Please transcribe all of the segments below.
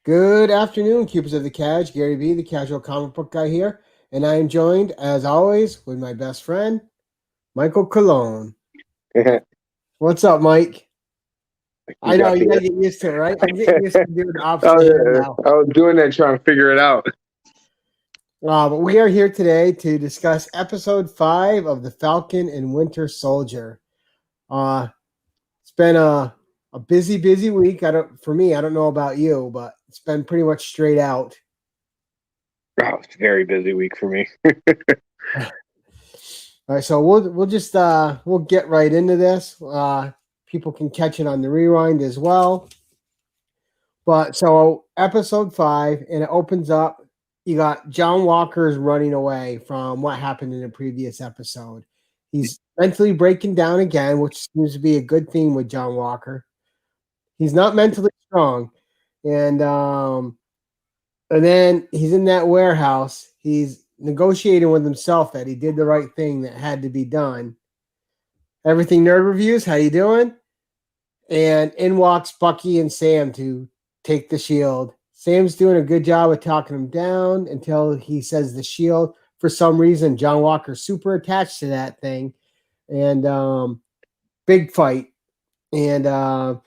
Good afternoon, Cubers of the Cage. Gary B, the casual comic book guy here, and I am joined, as always, with my best friend, Michael Cologne. You What's up, Mike? I know got you me. gotta get used to it, right? I'm getting used to doing the Oh, opposite hand yeah. now. I was doing that trying to figure it out. But we are here today to discuss episode 5 of the Falcon and Winter Soldier. It's been a busy week. For me, I don't know about you, but it's been pretty much straight out. Oh, it's a very busy week for me. All right, so we'll get right into this. People can catch it on the rewind as well. But so episode 5, and it opens up. You got John Walker's running away from what happened in the previous episode. He's mentally breaking down again, which seems to be a good theme with John Walker. He's not mentally strong, and then he's in that warehouse. He's negotiating with himself that he did the right thing that had to be done. Everything Nerd Reviews, how you doing? And in walks Bucky and Sam to take the shield. Sam's doing a good job of talking him down until he says the shield. For some reason, John Walker's super attached to that thing. And big fight. And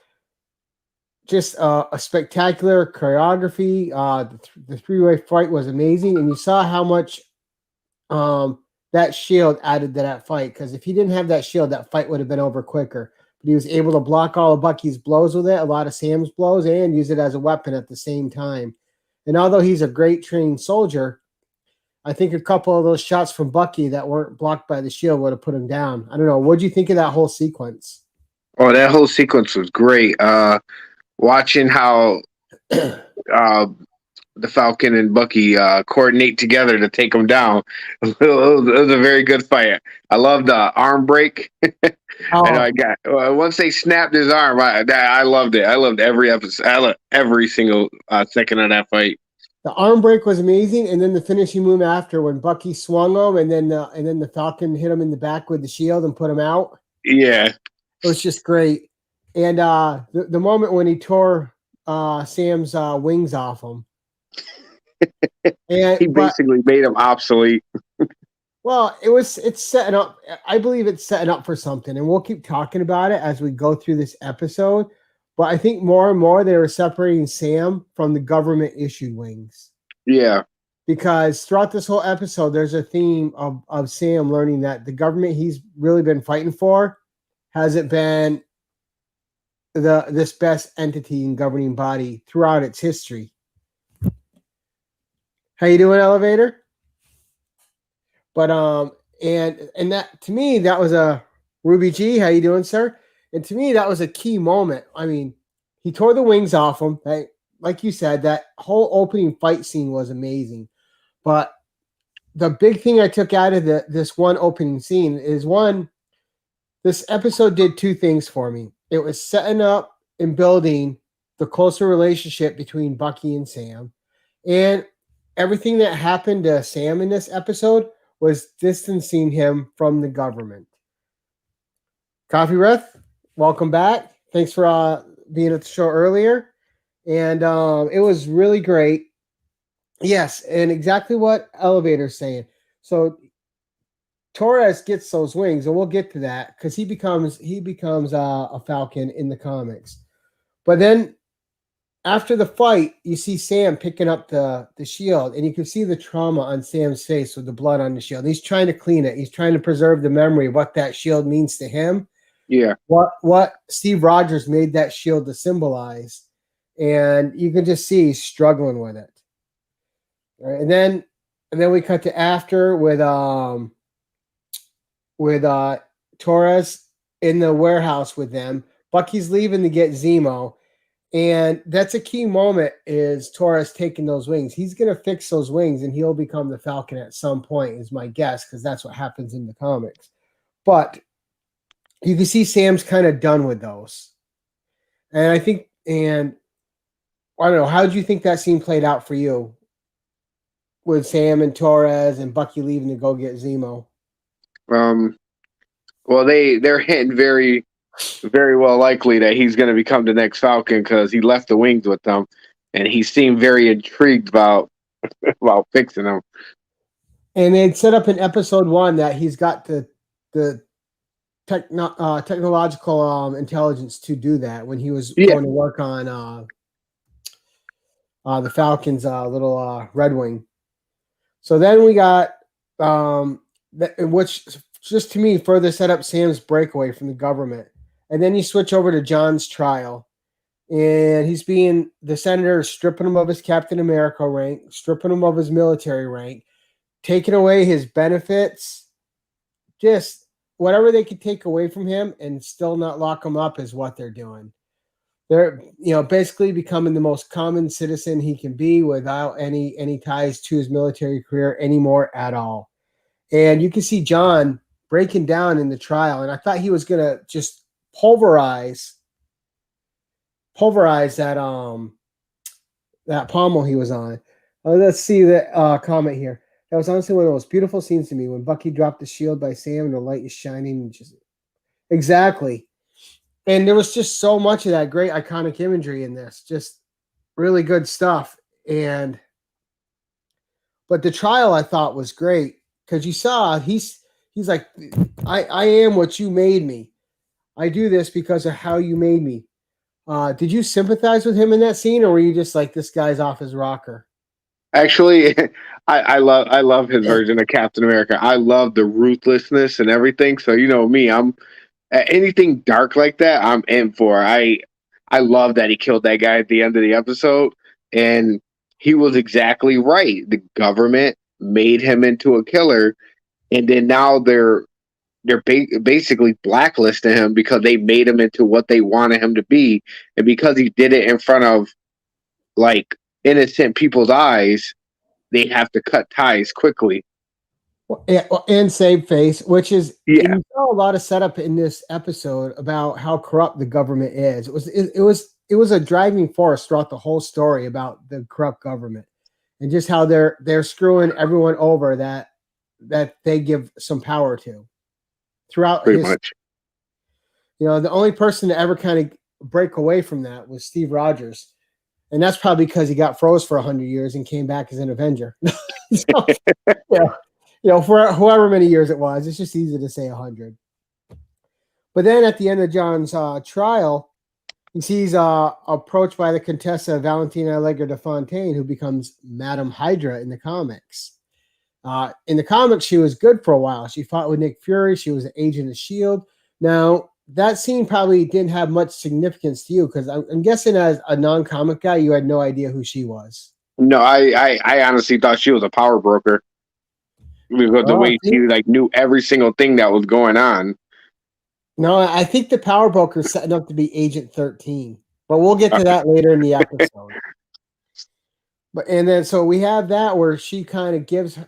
just a spectacular choreography. The three-way fight was amazing. And you saw how much that shield added to that fight. Because if he didn't have that shield, that fight would have been over quicker. But he was able to block all of Bucky's blows with it, a lot of Sam's blows, and use it as a weapon at the same time. And although he's a great trained soldier, I think a couple of those shots from Bucky that weren't blocked by the shield would have put him down. I don't know. What'd you think of that whole sequence? Oh, that whole sequence was great. Watching how the Falcon and Bucky coordinate together to take him down. It was a very good fight. I love the arm break. I know Oh, I got once they snapped his arm. I loved it. I loved every episode. I loved every single second of that fight. the arm break was amazing, and then the finishing move after when Bucky swung him, and then the Falcon hit him in the back with the shield and put him out. Yeah, It was just great. And the moment when he tore Sam's wings off him, and he but basically made him obsolete. well, it's setting up. I believe it's setting up for something, and we'll keep talking about it as we go through this episode. But I think more and more they were separating Sam from the government issued wings. Yeah, Because throughout this whole episode, there's a theme of Sam learning that the government he's really been fighting for hasn't been this best entity and governing body throughout its history. How you doing, Elevator? But and that to me that was a Ruby G. How you doing, sir? And to me that was a key moment. I mean, he tore the wings off him. Like you said, that whole opening fight scene was amazing. But the big thing I took out of this one opening scene is one. This episode did two things for me. It was setting up and building the closer relationship between Bucky and Sam, and everything that happened to Sam in this episode was distancing him from the government. Coffee Breath, welcome back. Thanks for being at the show earlier. And it was really great. Yes, and exactly what Elevator's saying. So Torres gets those wings, and we'll get to that because he becomes a Falcon in the comics. But then after the fight, you see Sam picking up the shield, and you can see the trauma on Sam's face with the blood on the shield. He's trying to clean it. He's trying to preserve the memory of what that shield means to him. yeah. What Steve Rogers made that shield to symbolize, and you can just see he's struggling with it. All right, and then we cut to after with Torres in the warehouse with them. Bucky's leaving to get Zemo. And that's a key moment is Torres taking those wings. He's going to fix those wings and he'll become the Falcon at some point is my guess because that's what happens in the comics. But you can see Sam's kind of done with those. And I think, and I don't know, how did you think that scene played out for you with Sam and Torres and Bucky leaving to go get Zemo? Well, they're hitting very well likely that he's going to become the next Falcon because he left the wings with them, and he seemed very intrigued about fixing them. And they'd set up in episode 1 that he's got the technological intelligence to do that when he was Yeah, going to work on the Falcon's little Red Wing. So then we got which just to me further set up Sam's breakaway from the government. And then you switch over to John's trial, and he's being the senator stripping him of his Captain America rank, stripping him of his military rank, taking away his benefits, just whatever they could take away from him and still not lock him up is what they're doing. They're basically becoming the most common citizen he can be without any ties to his military career anymore at all. And you can see John breaking down in the trial, and I thought he was gonna just pulverize that pommel he was on. Let's see the comment here. That was honestly one of the most beautiful scenes to me when Bucky dropped the shield by Sam and the light is shining. And just exactly. And there was just so much of that great iconic imagery in this. Just really good stuff. But the trial I thought was great because you saw he's like, I am what you made me. I do this because of how you made me. Did you sympathize with him in that scene, or were you just like, this guy's off his rocker? actually, I love his version of Captain America. I love the ruthlessness and everything. So you know me, I'm anything dark like that. I'm in for. I love that he killed that guy at the end of the episode, and he was exactly right. The government made him into a killer, and then now they're basically blacklisting him because they made him into what they wanted him to be, and because he did it in front of like innocent people's eyes, they have to cut ties quickly. And save face, which is, and Yeah, you saw a lot of setup in this episode about how corrupt the government is. It was a driving force throughout the whole story about the corrupt government and just how they're screwing everyone over that they give some power to throughout pretty his. much. The only person to ever kind of break away from that was Steve Rogers, and that's probably because he got froze for 100 years and came back as an Avenger. So, for however many years it was, it's just easy to say 100. But then at the end of John's trial, he's approached by the Contessa Valentina Allegra de Fontaine, who becomes Madame Hydra in the comics. In the comics, she was good for a while. She fought with Nick Fury. She was an agent of S.H.I.E.L.D. Now, that scene probably didn't have much significance to you because I'm guessing as a non-comic guy, you had no idea who she was. No, I honestly thought she was a power broker because the way she like knew every single thing that was going on. No, I think the power broker is setting up to be Agent 13, but we'll get to that later in the episode. So we have that where she kind of gives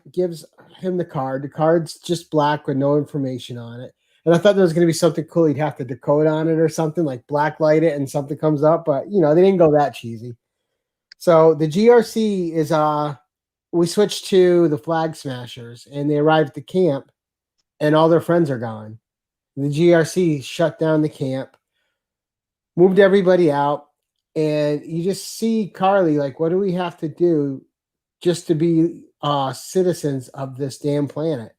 him the card. The card's just black with no information on it. And I thought there was going to be something cool. He'd have to decode on it or something, like black light it and something comes up. But, they didn't go that cheesy. So the GRC is, we switch to the Flag Smashers, and they arrive at the camp, and all their friends are gone. The GRC shut down the camp, moved everybody out, and you just see Carly like, what do we have to do just to be citizens of this damn planet?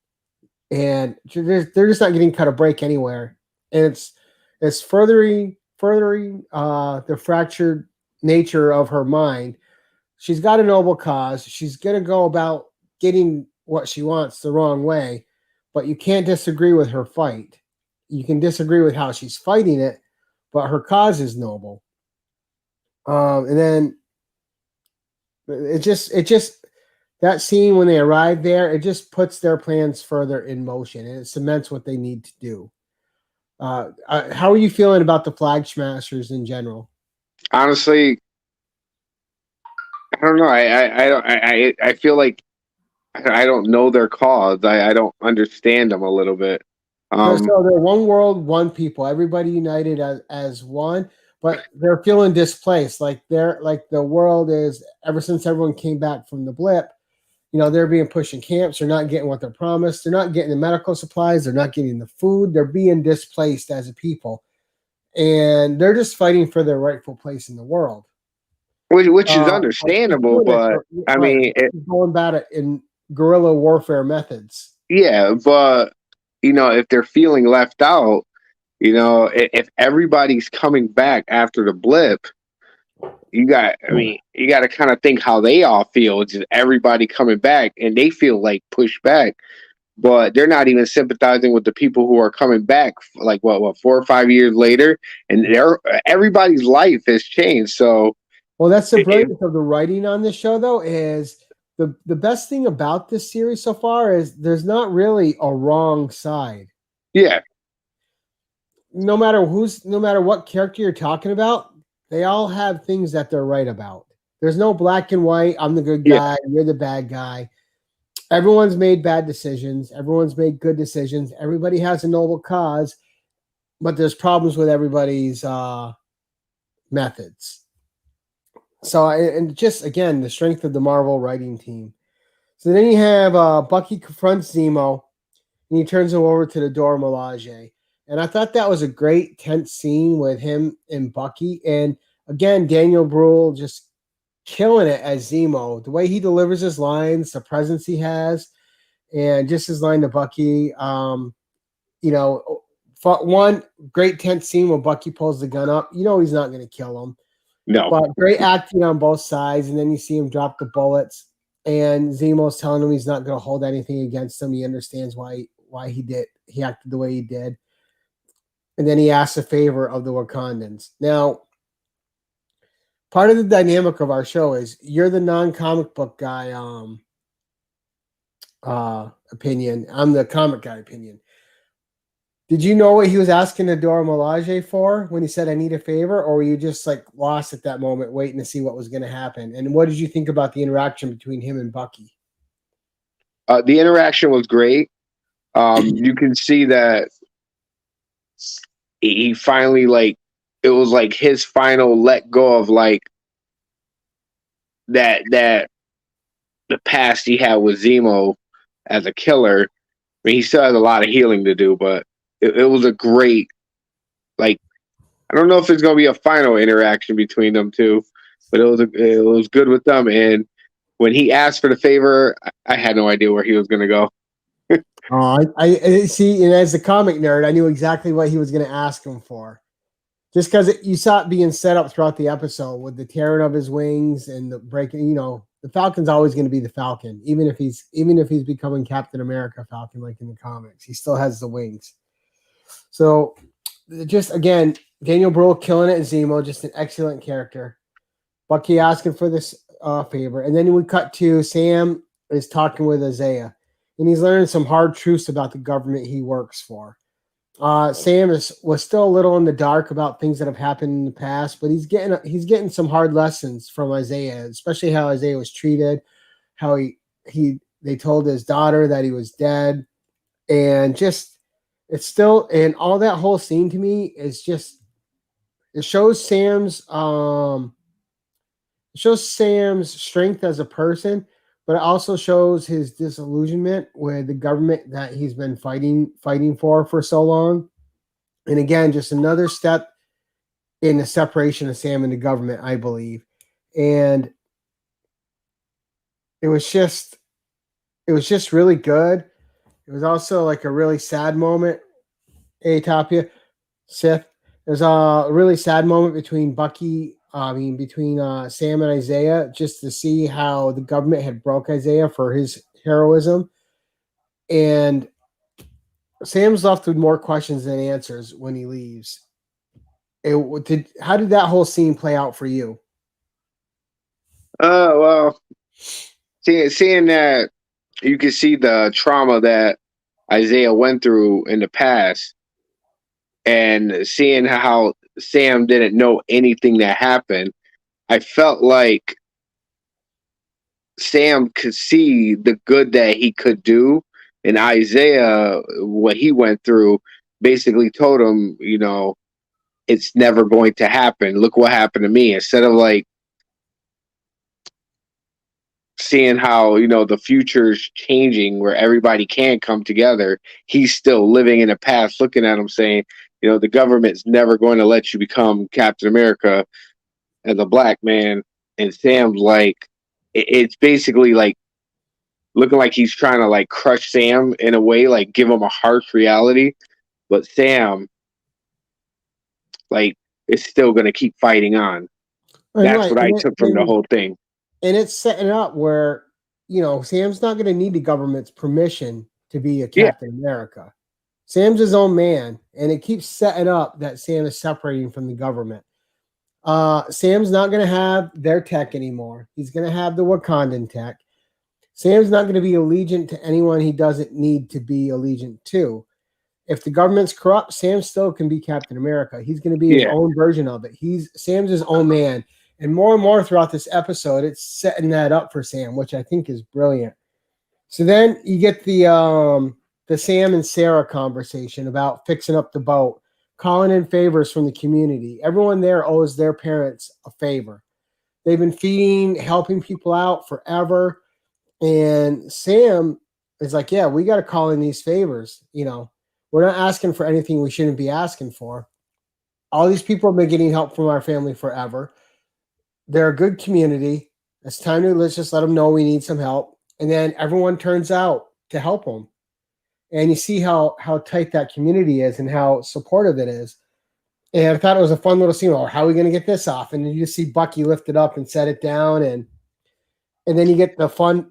And they're just not getting cut a break anywhere. And it's furthering the fractured nature of her mind. She's got a noble cause. She's going to go about getting what she wants the wrong way, but you can't disagree with her fight. You can disagree with how she's fighting it, but her cause is noble. And then it just that scene when they arrive there, it just puts their plans further in motion and it cements what they need to do. How are you feeling about the Flag Smashers in general? Honestly, I don't know. I feel like I don't know their cause. I don't understand them a little bit. So they're one world, one people, everybody united as one, but they're feeling displaced. Like the world is, ever since everyone came back from the blip, they're being pushed in camps. They're not getting what they're promised. They're not getting the medical supplies. They're not getting the food. They're being displaced as a people. And they're just fighting for their rightful place in the world. which is Like he's understandable, doing it but I right. mean, He's going about it in guerrilla warfare methods. yeah, but if they're feeling left out, if everybody's coming back after the blip, you got to kind of think how they all feel. Just everybody coming back, and they feel like pushed back, but they're not even sympathizing with the people who are coming back. Like what 4 or 5 years later, and everybody's life has changed. So, Well, that's the it, brilliance of the writing on this show, though, is the best thing about this series so far is there's not really a wrong side. yeah, No matter what character you're talking about, they all have things that they're right about. There's no black and white. I'm the good yeah, guy. You're the bad guy. Everyone's made bad decisions. Everyone's made good decisions. Everybody has a noble cause, but there's problems with everybody's methods. So, and just again, the strength of the Marvel writing team. So then you have Bucky confronts Zemo, and he turns him over to the Dora Milaje. And I thought that was a great tense scene with him and Bucky. And again, Daniel Bruhl just killing it as Zemo. The way he delivers his lines, the presence he has, and just his line to Bucky. One great tense scene when Bucky pulls the gun up. You know he's not going to kill him. no, But great acting on both sides, and then you see him drop the bullets, and Zemo's telling him he's not going to hold anything against him. He understands why he acted the way he did, and then he asks a favor of the Wakandans. Now, part of the dynamic of our show is you're the non-comic book guy opinion. I'm the comic guy opinion. Did you know what he was asking Adora Milaje for when he said, I need a favor? Or were you just like lost at that moment, waiting to see what was going to happen? And what did you think about the interaction between him and Bucky? the interaction was great. You can see that he finally it was like his final let go of like that the past he had with Zemo as a killer. I mean, he still has a lot of healing to do, but it was a great, like, I don't know if there's going to be a final interaction between them two, but it was good with them. And when he asked for the favor, I had no idea where he was going to go. I see. And as the comic nerd, I knew exactly what he was going to ask him for. Just because you saw it being set up throughout the episode with the tearing of his wings and the breaking, the Falcon's always going to be the Falcon, even if he's becoming Captain America Falcon, like in the comics, he still has the wings. So, just again, Daniel Bruhl killing it in Zemo, just an excellent character. Bucky asking for this favor, and then we cut to Sam is talking with Isaiah, and he's learning some hard truths about the government he works for. Sam was still a little in the dark about things that have happened in the past, but he's getting some hard lessons from Isaiah, especially how Isaiah was treated, how they told his daughter that he was dead, and just it's still, and all that whole scene to me is just it shows Sam's strength as a person, but it also shows his disillusionment with the government that he's been fighting for so long. And again, just another step in the separation of Sam and the government, I believe. And it was just really good. It was also like a really sad moment. Tapia, Sith. There's a really sad moment between Sam and Isaiah, just to see how the government had broke Isaiah for his heroism. And Sam's left with more questions than answers when he leaves. How did that whole scene play out for you? Well, seeing that you can see the trauma that Isaiah went through in the past, and seeing how Sam didn't know anything that happened, I felt like Sam could see the good that he could do, and Isaiah, what he went through, basically told him, it's never going to happen. Look what happened to me. Instead of like seeing how the future's changing where everybody can come together, he's still living in the past, looking at him saying, the government's never going to let you become Captain America as a black man and Sam's like, it's basically like looking like he's trying to like crush Sam in a way, like give him a harsh reality. But Sam, like, is still going to keep fighting on. And That's right, what I took from the whole thing. and it's setting up where Sam's not going to need the government's permission to be a Yeah, Captain America. Sam's his own man, and it keeps setting up that Sam is separating from the government. Sam's not going to have their tech anymore. He's going to have the Wakandan tech. Sam's not going to be allegiant to anyone he doesn't need to be allegiant to. If the government's corrupt, Sam still can be Captain America. He's going to be his yeah, own version of it. Sam's his own man. And more throughout this episode, it's setting that up for Sam, which I think is brilliant. So then you get the Sam and Sarah conversation about fixing up the boat, calling in favors from the community. Everyone there owes their parents a favor. They've been feeding, helping people out forever. And Sam is like, yeah, we got to call in these favors. We're not asking for anything we shouldn't be asking for. All these people have been getting help from our family forever. They're a good community. It's time to let's just let them know we need some help. And then everyone turns out to help them. And you see how tight that community is and how supportive it is. And I thought it was a fun little scene. Oh, how are we going to get this off? And then you just see Bucky lift it up and set it down, and then you get the fun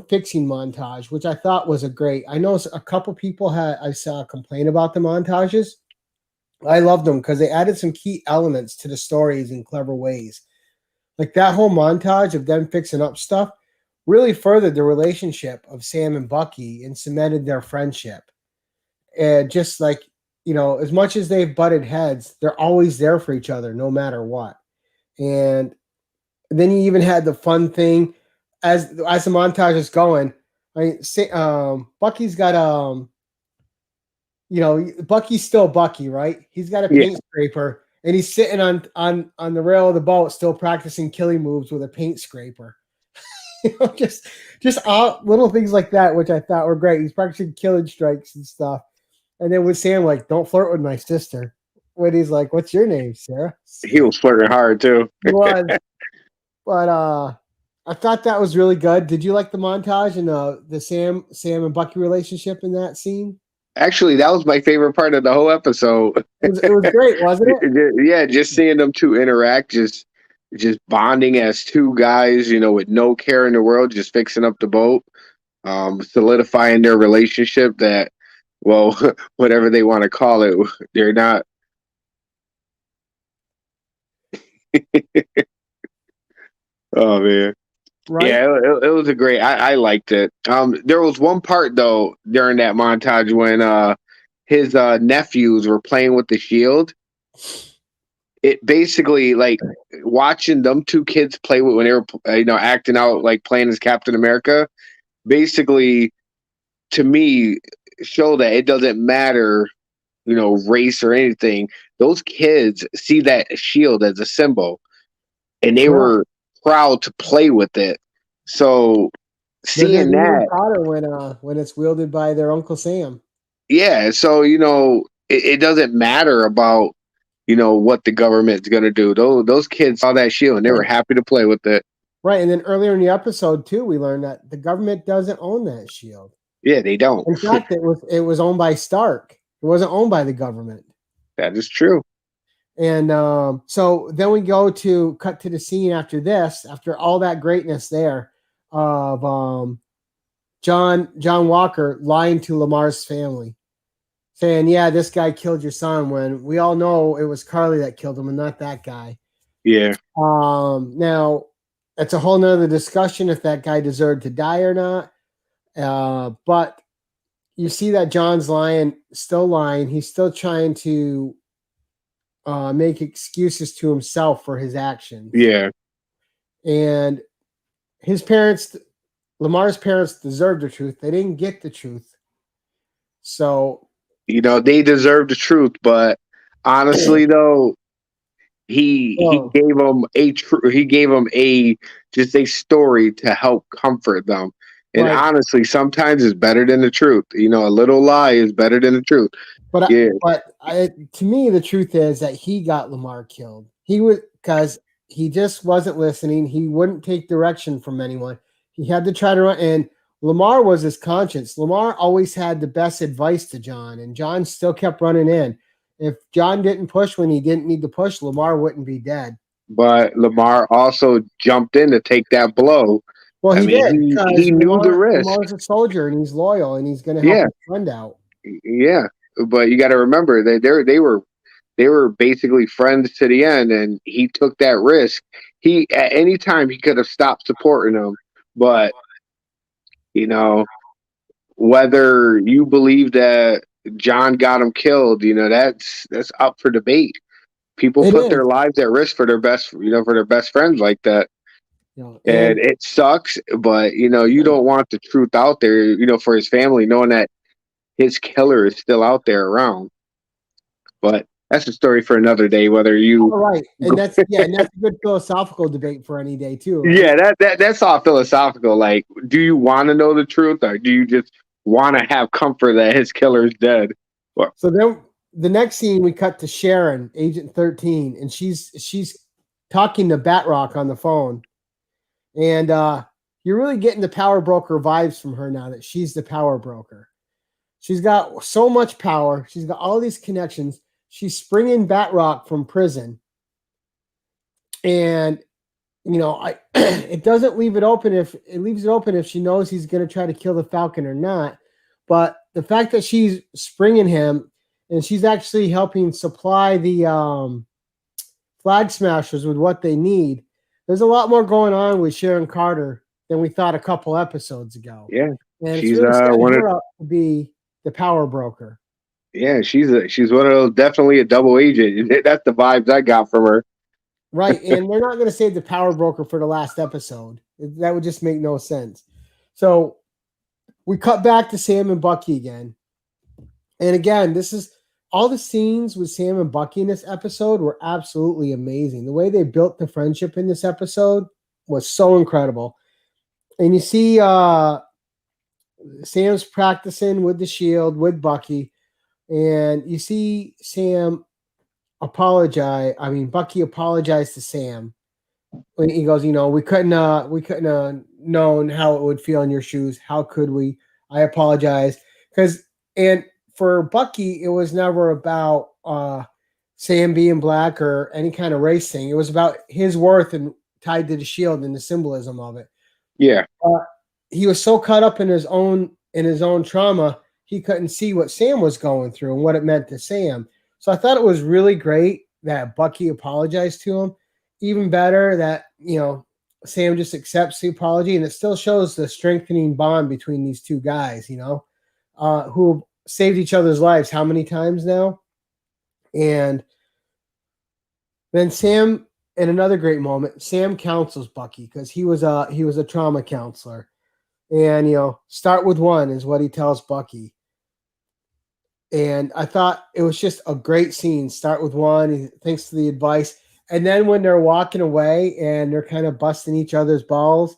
fixing montage, which I thought was a great. I know a couple people I saw complain about the montages. I loved them because they added some key elements to the stories in clever ways. Like that whole montage of them fixing up stuff really furthered the relationship of Sam and Bucky and cemented their friendship. And just like, as much as they've butted heads, they're always there for each other no matter what. And then you even had the fun thing as the montage is going. Bucky's got Bucky's still Bucky, right? He's got a yeah. paint scraper, and he's sitting on the rail of the boat, still practicing killing moves with a paint scraper. Just little things like that, which I thought were great. He's practicing killing strikes and stuff. And then with Sam, like, don't flirt with my sister. When he's like, "What's your name, Sarah?" He was flirting hard too. He was, but I thought that was really good. Did you like the montage and the Sam and Bucky relationship in that scene? Actually, that was my favorite part of the whole episode. It was great, wasn't it? Yeah, just seeing them two interact, just bonding as two guys, with no care in the world, just fixing up the boat, solidifying their relationship. That, well, whatever they want to call it, they're not. Oh man. Right. Yeah, it was a great. I liked it. There was one part though during that montage when his nephews were playing with the shield. It basically like watching them two kids play with when they were acting out like playing as Captain America. Basically, to me, show that it doesn't matter, race or anything. Those kids see that shield as a symbol, and they were proud to play with it. So seeing that, when it's wielded by their Uncle Sam. yeah. So it doesn't matter about what the government's going to do. Those kids saw that shield and they were happy to play with it. Right, and then earlier in the episode too, we learned that the government doesn't own that shield. Yeah, they don't. In fact, it was owned by Stark. It wasn't owned by the government. That is true. And so then we cut to the scene after this, after all that greatness there of John Walker lying to Lamar's family, saying, "Yeah, this guy killed your son," when we all know it was Carly that killed him and not that guy. Yeah. Now it's a whole nother discussion if that guy deserved to die or not. But you see that John's still lying. He's still trying to make excuses to himself for his actions. Yeah. And his parents, Lamar's parents, deserved the truth. They didn't get the truth. So, they deserve the truth, but honestly though, he gave them just a story to help comfort them. And honestly, sometimes it's better than the truth. A little lie is better than the truth. But to me, the truth is that he got Lamar killed. He was because he just wasn't listening. He wouldn't take direction from anyone. He had to try to run. And Lamar was his conscience. Lamar always had the best advice to John, and John still kept running in. If John didn't push when he didn't need to push, Lamar wouldn't be dead. But Lamar also jumped in to take that blow. Well, I he did mean, because he knew the risk. Lamar's a soldier and he's loyal and he's going to help Yeah, his friend out. yeah. But you got to remember that they were basically friends to the end, and he took that risk. He at any time he could have stopped supporting him, but you know whether you believe that John got him killed, that's up for debate. People It put their is. lives at risk for their best friends like that. And And it sucks, but you don't want the truth out there, for his family, knowing that his killer is still out there around. But that's a story for another day. Whether you, all right. And that's a good philosophical debate for any day too, right? yeah, that's all philosophical. Like, do you want to know the truth, or do you just want to have comfort that his killer's dead? Or, So then the next scene we cut to Sharon, Agent 13, and she's talking to Batrock on the phone. And you're really getting the power broker vibes from her now that she's the power broker. She's got so much power. She's got all these connections. She's springing Batrock from prison. And it doesn't leave it open if she knows he's going to try to kill the Falcon or not. But the fact that she's springing him and she's actually helping supply the flag smashers with what they need. There's a lot more going on with Sharon Carter than we thought a couple episodes ago. yeah, And she's it's really setting one her of up to be the power broker. yeah, she's one of those, definitely a double agent. That's the vibes I got from her. Right. And they're not going to save the power broker for the last episode. That would just make no sense. So we cut back to Sam and Bucky again. And again, this is all the scenes with Sam and Bucky in this episode were absolutely amazing. The way they built the friendship in this episode was so incredible. And you see Sam's practicing with the shield with Bucky. And you see Bucky apologized to Sam when he goes, we couldn't have known how it would feel in your shoes. How could we? I apologize. And for Bucky, it was never about Sam being black or any kind of race thing. It was about his worth and tied to the shield and the symbolism of it. Yeah. He was so caught up in his own trauma, he couldn't see what Sam was going through and what it meant to Sam. So I thought it was really great that Bucky apologized to him. Even better that, Sam just accepts the apology, and it still shows the strengthening bond between these two guys, who saved each other's lives how many times now? And then Sam, in another great moment, Sam counsels Bucky because he was a trauma counselor. And, start with one is what he tells Bucky. And I thought it was just a great scene. Start with one. Thanks to the advice. And then when they're walking away and they're kind of busting each other's balls,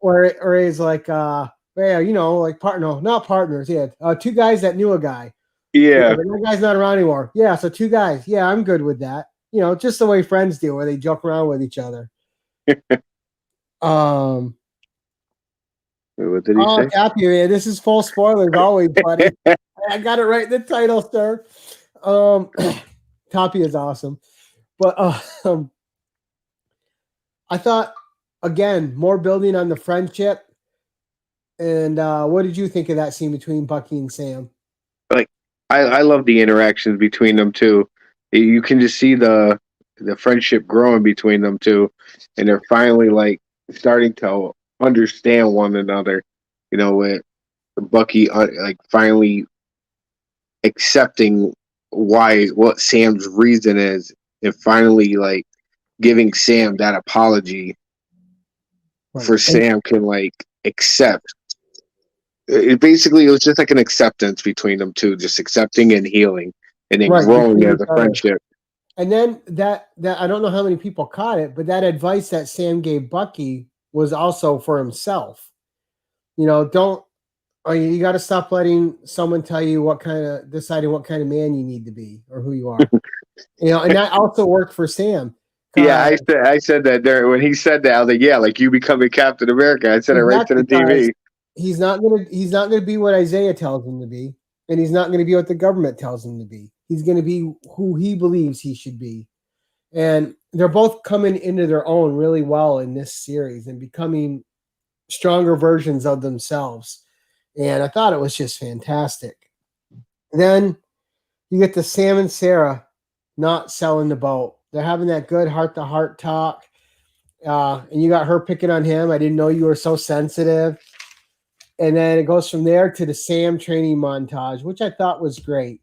or he's like, like partner, not partners. Yeah. Two guys that knew a guy. Yeah. But that guy's not around anymore. Yeah. So two guys. Yeah. I'm good with that. Just the way friends do, where they joke around with each other. What did he say? Happy, man. This is full spoilers always, buddy. I got it right in the title, sir. Toppy is awesome. But I thought, again, more building on the friendship. And what did you think of that scene between Bucky and Sam? Like, I love the interactions between them too. You can just see the friendship growing between them two, and they're finally like starting to understand one another. With Bucky like finally accepting what Sam's reason is, and finally like giving Sam that apology for Sam can like accept. It was just like an acceptance between them two, just accepting and healing, and then growing as a friendship. And then that I don't know how many people caught it, but that advice that Sam gave Bucky was also for himself. You got to stop letting someone tell you deciding what kind of man you need to be or who you are. And that also worked for Sam, Yeah, I 'Cause- said that there when he said that. I was like, yeah, like you becoming Captain America. I said it right to exactly, the because TV. he's not gonna be what Isaiah tells him to be, and he's not gonna be what the government tells him to be. He's gonna be who he believes he should be. And they're both coming into their own really well in this series and becoming stronger versions of themselves. And I thought it was just fantastic. Then you get the Sam and Sarah not selling the boat. They're having that good heart to heart talk. And you got her picking on him. I didn't know you were so sensitive. And then it goes from there to the Sam training montage, which I thought was great.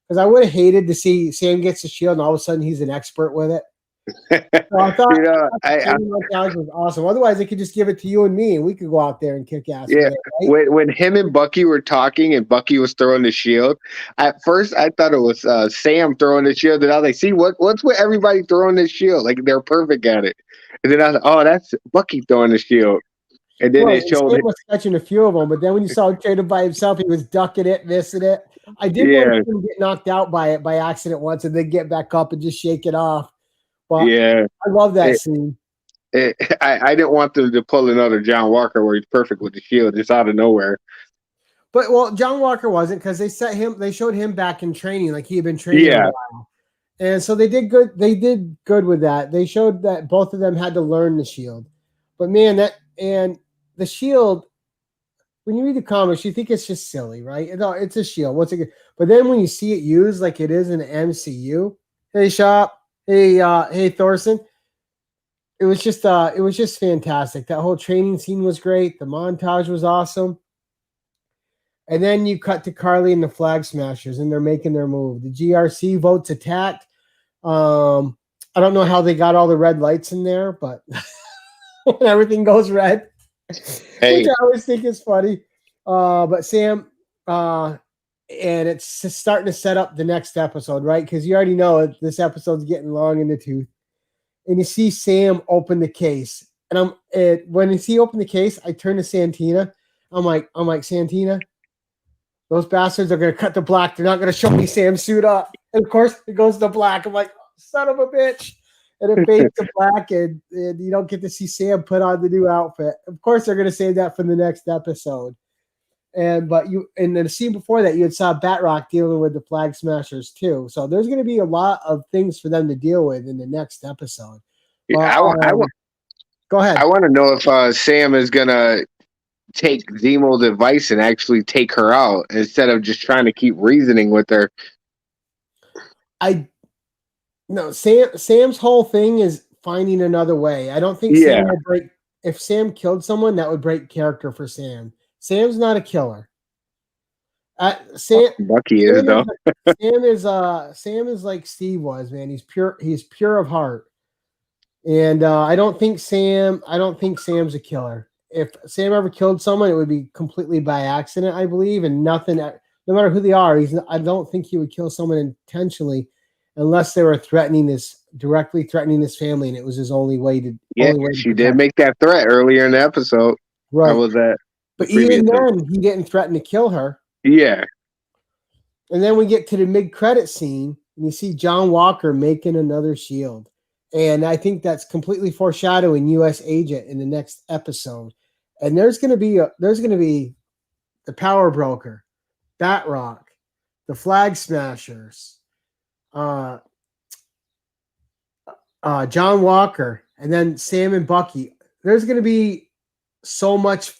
Because I would have hated to see Sam gets the shield and all of a sudden he's an expert with it. So I thought, You know, the training montage was awesome. Otherwise, they could just give it to you and me, and we could go out there and kick ass yeah, with it, right? when him and Bucky were talking and Bucky was throwing the shield, at first I thought it was Sam throwing the shield, and I was like, see what's with everybody throwing this shield? Like they're perfect at it. And then I was like, oh, that's Bucky throwing the shield. And then Right. it And showed Sam it. was catching a few of them, but then when you saw him traded by himself, he was ducking it, missing it. I did want Yeah, to see him get knocked out by it by accident once and then get back up and just shake it off. But yeah. I love that It, scene. I didn't want them to pull another John Walker where he's perfect with the shield just out of nowhere. But well, John Walker wasn't because they showed him back in training, like he had been training a Yeah, while. And so they did good. They did good with that. They showed that both of them had to learn the shield. But man, the shield, when you read the comics, you think it's just silly, right? It's a shield. What's it? But then when you see it used like it is in the MCU, hey Shop, hey Thorson, it was just fantastic. That whole training scene was great. The montage was awesome. And then you cut to Carly and the Flag Smashers, and they're making their move. The GRC votes attacked. I don't know how they got all the red lights in there, but everything goes red, which hey, I always think is funny. But Sam, and it's just starting to set up the next episode, right? Because you already know this episode's getting long in the tooth. And you see Sam open the case, and when you see open the case, I turn to Santina. I'm like Santina, those bastards are going to cut to black. They're not going to show me Sam's suit up. And of course, it goes to black. I'm like, son of a bitch. And it fades to black, and you don't get to see Sam put on the new outfit. Of course, they're going to save that for the next episode. And the scene before that, you had saw Batroc dealing with the Flag Smashers too. So there's going to be a lot of things for them to deal with in the next episode. But go ahead. I want to know if Sam is gonna take Zemo's advice and actually take her out instead of just trying to keep reasoning with her. No, Sam's whole thing is finding another way. I don't think Yeah, Sam will break. If Sam killed someone, that would break character for Sam. Sam's not a killer. Sam, Bucky is though. Sam is like Steve was, man. He's pure. He's pure of heart, and I don't think Sam's a killer. If Sam ever killed someone, it would be completely by accident, I believe, and nothing. No matter who they are, I don't think he would kill someone intentionally, unless they were directly threatening his family, and it was his only way to. Yeah, Only way to she did protect. make that threat earlier in the episode. Right, That was that. but even then, he didn't threaten to kill her. Yeah, And then we get to the mid-credit scene, and you see John Walker making another shield. And I think that's completely foreshadowing U.S. Agent in the next episode. And there's going to be the Power Broker, Batroc, the Flag Smashers, John Walker, and then Sam and Bucky. There's going to be so much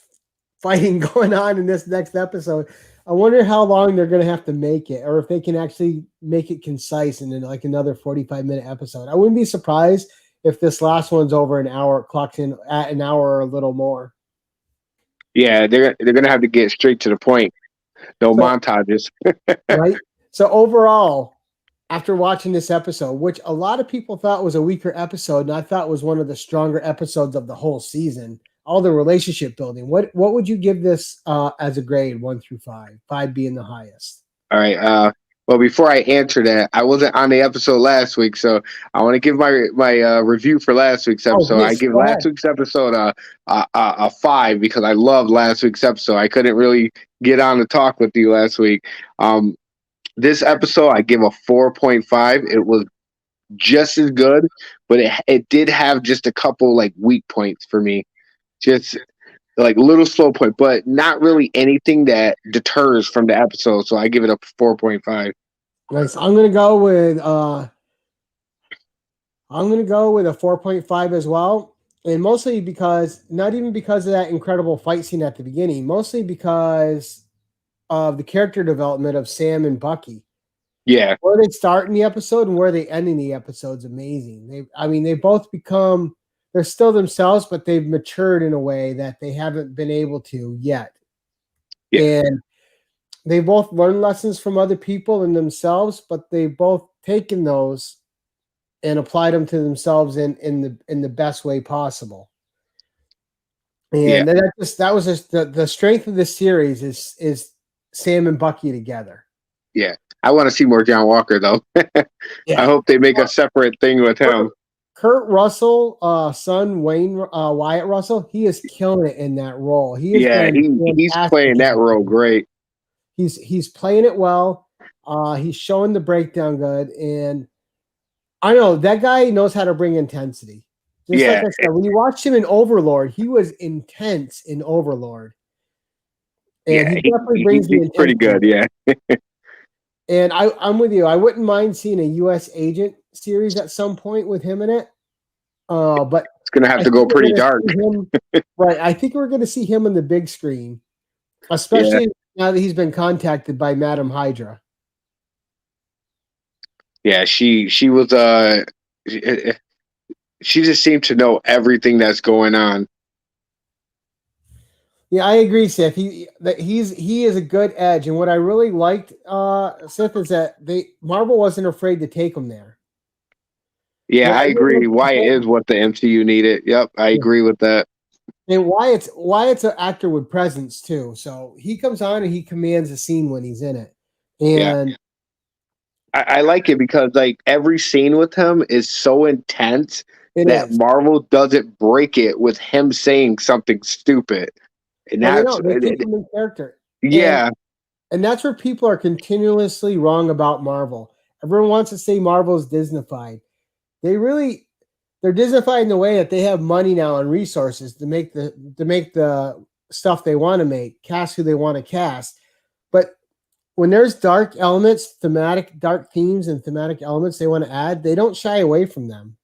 fighting going on in this next episode. I wonder how long they're going to have to make it, or if they can actually make it concise and then like another 45-minute episode. I wouldn't be surprised if this last one's over an hour, clocks in at an hour or a little more. yeah, they're gonna have to get straight to the point. No montages. Right? So overall, after watching this episode, which a lot of people thought was a weaker episode, and I thought was one of the stronger episodes of the whole season, all the relationship building. What would you give this as a grade 1 through 5? 5 being the highest. All right. Well, before I answer that, I wasn't on the episode last week, so I want to give my review for last week's episode. Yes, I give go last ahead. week's episode a 5 because I loved last week's episode. I couldn't really get on to talk with you last week. This episode, I give a 4.5. It was just as good, but it did have just a couple like weak points for me. Just like little slow point, but not really anything that deters from the episode. So I give it a 4.5. Nice. I'm gonna go with a 4.5 as well. And mostly because not even because of that incredible fight scene at the beginning, mostly because of the character development of Sam and Bucky. Yeah, Where they start in the episode and where they end in the episode is amazing. They both become they're still themselves, but they've matured in a way that they haven't been able to yet. yeah, And they both learn lessons from other people and themselves, but they both taken those and applied them to themselves in the best way possible. yeah, And that was just the strength of this series is Sam and Bucky together. yeah. I want to see more John Walker though. I Yeah. hope they make a separate thing with him. Kurt Russell, son Wyatt Russell, he is killing it in that role. He has Yeah, been he's fantastic. playing that role great. He's playing it well. He's showing the breakdown good, and I know that guy knows how to bring intensity. Just like Yeah, I said, when you watched him in Overlord, he was intense in Overlord, and yeah, he definitely brings the he's pretty good. intensity. Yeah, And I'm with you. I wouldn't mind seeing a U.S. Agent series at some point with him in it. But it's gonna have I to think go we're pretty going to dark. see him. Right. I think we're going to see him on the big screen, Yeah, especially now that he's been contacted by Madam Hydra. yeah. She was she just seemed to know everything that's going on. Yeah, I agree, Sith. He is a good edge, and what I really liked, Sith, is that Marvel wasn't afraid to take him there. Yeah, I Everyone agree. wants to Wyatt take is him. what the MCU needed. Yep, I Yeah. agree with that. And Wyatt's an actor with presence too, so he comes on and he commands the scene when he's in it. Yeah, And I like it because like every scene with him is so intense it that is. Marvel doesn't break it with him saying something stupid, and No, they that's don't. They keep him in character. And yeah, and that's where people are continuously wrong about Marvel. Everyone wants to say Marvel's Disneyfied. They're Disneyfied in the way that they have money now and resources to make the stuff they want to make, cast who they want to cast. But when there's dark elements, thematic dark themes and thematic elements they want to add, they don't shy away from them.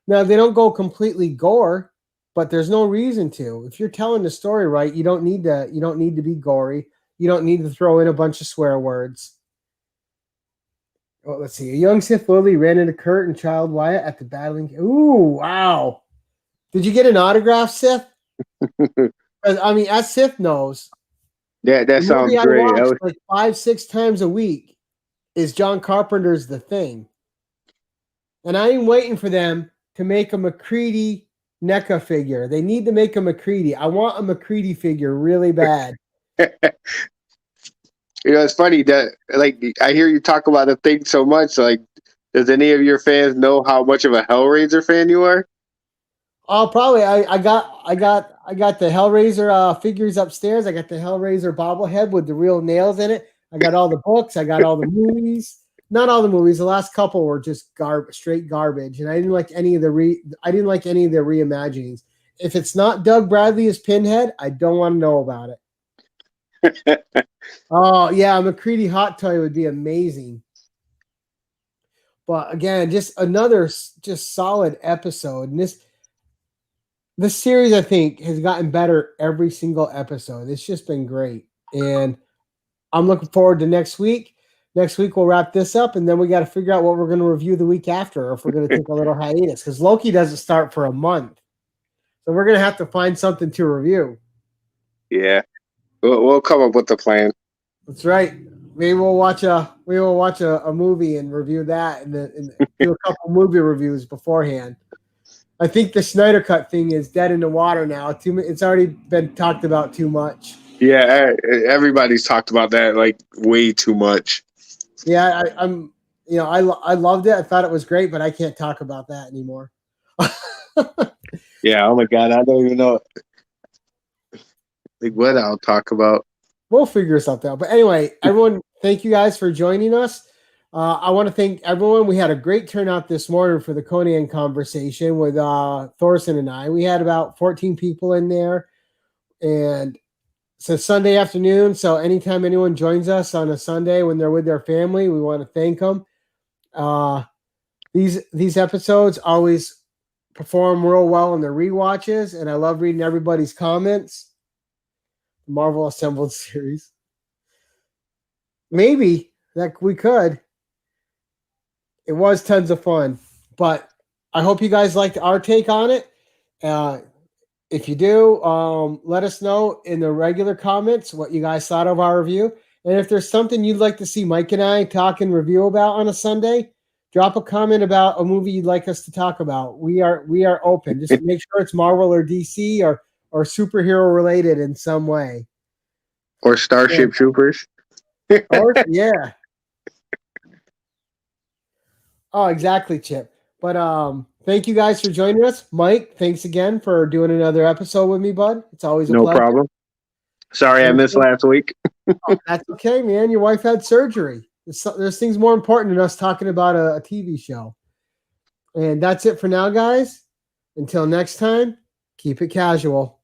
Now they don't go completely gore, but there's no reason to. If you're telling the story right, you don't need to be gory. You don't need to throw in a bunch of swear words. Oh, let's see. A young Sith Lily ran into Kurt and Child Wyatt at the battling. Ooh, wow. Did you get an autograph, Sith? I mean, as Sith knows, that the sounds movie I great. watch like 5, 6 times a week is John Carpenter's The Thing. And I'm waiting for them to make a McCready NECA figure. They need to make a McCready. I want a McCready figure really bad. It's funny that like I hear you talk about the thing so much. Like, does any of your fans know how much of a Hellraiser fan you are? Oh, probably. I got the Hellraiser figures upstairs. I got the Hellraiser bobblehead with the real nails in it. I got all the books. I got all the movies. Not all the movies. The last couple were just straight garbage, and I didn't like any of the I didn't like any of the reimaginings. If it's not Doug Bradley as Pinhead, I don't want to know about it. Oh yeah, a McCready hot toy would be amazing. But again, just another just solid episode. And this series, I think, has gotten better every single episode. It's just been great. And I'm looking forward to next week. Next week, we'll wrap this up, and then we got to figure out what we're going to review the week after, or if we're going to take a little hiatus, because Loki doesn't start for a month. So we're going to have to find something to review. Yeah, we'll come up with a plan. That's right. Maybe we'll watch a movie and review that, and do a couple movie reviews beforehand. I think the Snyder Cut thing is dead in the water now. It's already been talked about too much. Yeah, everybody's talked about that like way too much. Yeah, I loved it. I thought it was great, but I can't talk about that anymore. Yeah, oh my god, I don't even know like what I'll talk about. We'll figure something out. But anyway, everyone, thank you guys for joining us. I want to thank everyone. We had a great turnout this morning for the Conan conversation with Thorson and I. We had about 14 people in there, and it's Sunday afternoon. So anytime anyone joins us on a Sunday when they're with their family, we want to thank them. These episodes always perform real well in the rewatches, and I love reading everybody's comments. Marvel Assembled series. Maybe that we could. It was tons of fun, but I hope you guys liked our take on it. If you do, let us know in the regular comments what you guys thought of our review. And if there's something you'd like to see Mike and I talk and review about on a Sunday, drop a comment about a movie you'd like us to talk about. We are open. Just make sure it's Marvel or DC or superhero related in some way. Or Starship Troopers. Or, yeah. Oh, exactly, Chip. But thank you guys for joining us. Mike, thanks again for doing another episode with me, bud. It's always a pleasure. No problem. Sorry I missed last week. Oh, that's okay, man. Your wife had surgery. There's things more important than us talking about a TV show. And that's it for now, guys. Until next time, keep it casual.